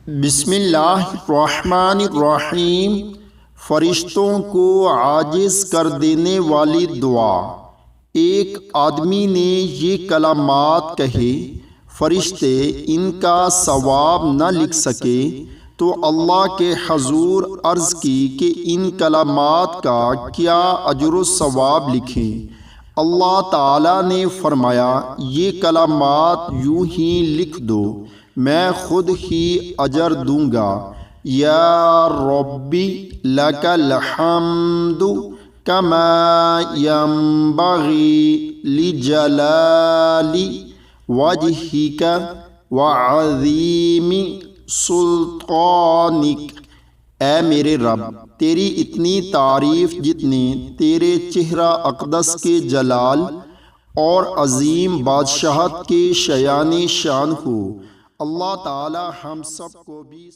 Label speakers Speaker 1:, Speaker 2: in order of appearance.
Speaker 1: بسم اللہ الرحمن الرحیم۔ فرشتوں کو عاجز کر دینے والی دعا۔ ایک آدمی نے یہ کلمات کہے، فرشتے ان کا ثواب نہ لکھ سکے تو اللہ کے حضور عرض کی کہ ان کلمات کا کیا اجر و ثواب لکھیں؟ اللہ تعالیٰ نے فرمایا، یہ کلمات یوں ہی لکھ دو، میں خود ہی اجر دوں گا۔ یا ربی لک الحمد کما ینبغی لجلال وجہک وعظیم سلطانک۔ اے میرے رب، تیری اتنی تعریف جتنی تیرے چہرہ اقدس کے جلال اور عظیم بادشاہت کے شایان شان ہو۔ اللہ تعالی ہم سب کو بھی